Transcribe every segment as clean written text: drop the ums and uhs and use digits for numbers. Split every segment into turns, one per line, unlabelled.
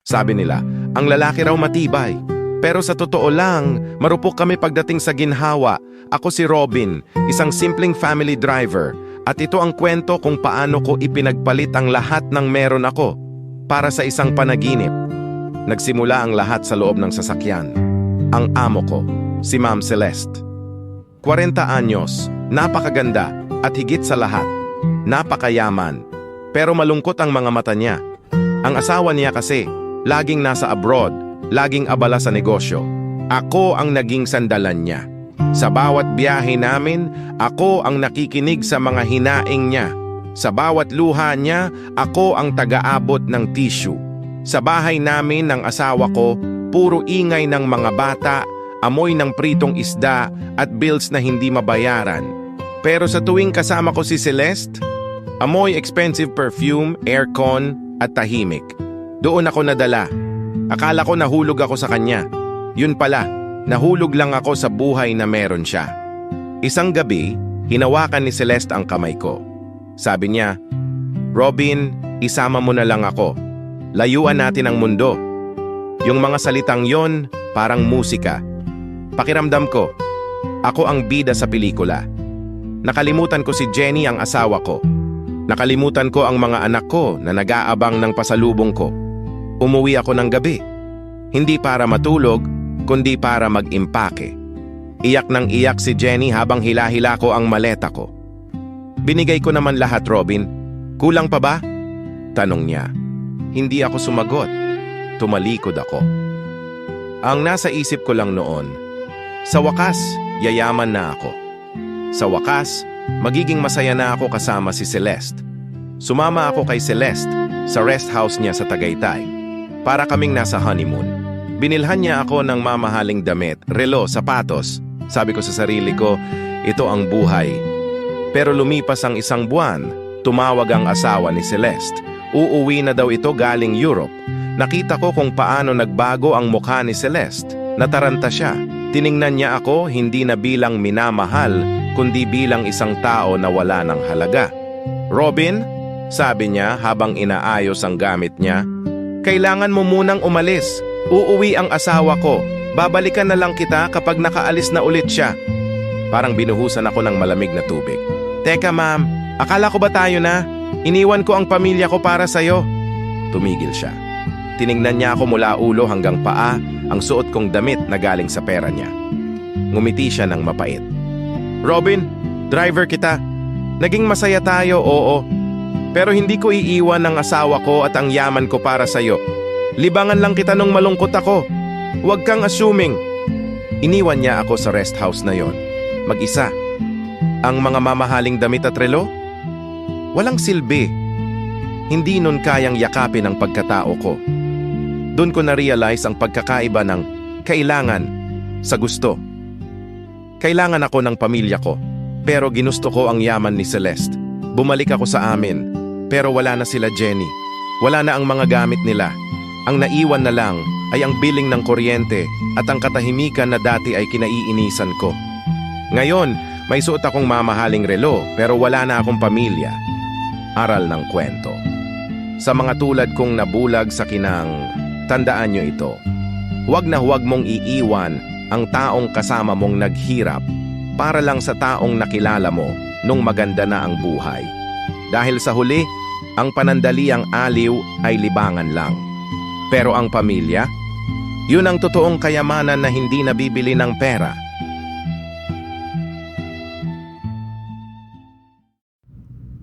Sabi nila, ang lalaki raw matibay. Pero sa totoo lang, marupok kami pagdating sa ginhawa. Ako si Robin, isang simpleng family driver. At ito ang kwento kung paano ko ipinagpalit ang lahat ng meron ako para sa isang panaginip. Nagsimula ang lahat sa loob ng sasakyan. Ang amo ko, si Ma'am Celeste. 40 anyos, napakaganda at higit sa lahat, napakayaman. Pero malungkot ang mga mata niya. Ang asawa niya kasi, laging nasa abroad, laging abala sa negosyo. Ako ang naging sandalan niya. Sa bawat biyahe namin, ako ang nakikinig sa mga hinaing niya. Sa bawat luha niya, ako ang taga-abot ng tissue. Sa bahay namin ng asawa ko, puro ingay ng mga bata, amoy ng pritong isda at bills na hindi mabayaran. Pero sa tuwing kasama ko si Celeste, amoy expensive perfume, aircon at tahimik. Doon ako nadala. Akala ko nahulog ako sa kanya. Yun pala, nahulog lang ako sa buhay na meron siya. Isang gabi, hinawakan ni Celeste ang kamay ko. Sabi niya, "Robin, isama mo na lang ako. Layuan natin ang mundo." Yung mga salitang yon, parang musika. Pakiramdam ko, ako ang bida sa pelikula. Nakalimutan ko si Jenny, ang asawa ko. Nakalimutan ko ang mga anak ko na nag-aabang ng pasalubong ko. Umuwi ako ng gabi. Hindi para matulog, kundi para mag-impake. Iyak ng iyak si Jenny habang hila-hila ko ang maleta ko. Binigay ko naman lahat, Robin. Kulang pa ba? Tanong niya. Hindi ako sumagot. Tumalikod ako. Ang nasa isip ko lang noon, sa wakas, yayaman na ako. Sa wakas, magiging masaya na ako kasama si Celeste. Sumama ako kay Celeste sa rest house niya sa Tagaytay. Para kaming nasa honeymoon. Binilhan niya ako ng mamahaling damit, relo, sapatos. Sabi ko sa sarili ko, ito ang buhay. Pero lumipas ang isang buwan, tumawag ang asawa ni Celeste. Uuwi na daw ito galing Europe. Nakita ko kung paano nagbago ang mukha ni Celeste. Nataranta siya. Tiningnan niya ako hindi na bilang minamahal, kundi bilang isang tao na wala ng halaga. "Robin," sabi niya habang inaayos ang gamit niya, "kailangan mo munang umalis. Uuwi ang asawa ko. Babalikan na lang kita kapag nakaalis na ulit siya." Parang binuhusan ako ng malamig na tubig. "Teka ma'am, akala ko ba tayo na? Iniwan ko ang pamilya ko para sa'yo." Tumigil siya. Tiningnan niya ako mula ulo hanggang paa, ang suot kong damit na galing sa pera niya. Ngumiti siya ng mapait. "Robin, driver kita. Naging masaya tayo, oo. Pero hindi ko iiwan ang asawa ko at ang yaman ko para sa'yo. Libangan lang kita nung malungkot ako. Huwag kang assuming." Iniwan niya ako sa rest house na yon. Mag-isa. Ang mga mamahaling damit at relo? Walang silbi. Hindi nun kayang yakapin ang pagkatao ko. Doon ko na-realize ang pagkakaiba ng kailangan sa gusto. Kailangan ako ng pamilya ko, pero ginusto ko ang yaman ni Celeste. Bumalik ako sa amin, pero wala na sila Jenny. Wala na ang mga gamit nila. Ang naiwan na lang ay ang billing ng kuryente at ang katahimikan na dati ay kinaiinisan ko. Ngayon, may suot akong mamahaling relo, pero wala na akong pamilya. Aral ng kwento. Sa mga tulad kong nabulag sa kinang, tandaan nyo ito. Huwag na huwag mong iiwan ang taong kasama mong naghirap para lang sa taong nakilala mo nung maganda na ang buhay. Dahil sa huli, ang panandaliang aliw ay libangan lang. Pero ang pamilya, yun ang totoong kayamanan na hindi nabibili ng pera.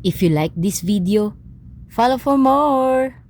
If you like this video, follow for more!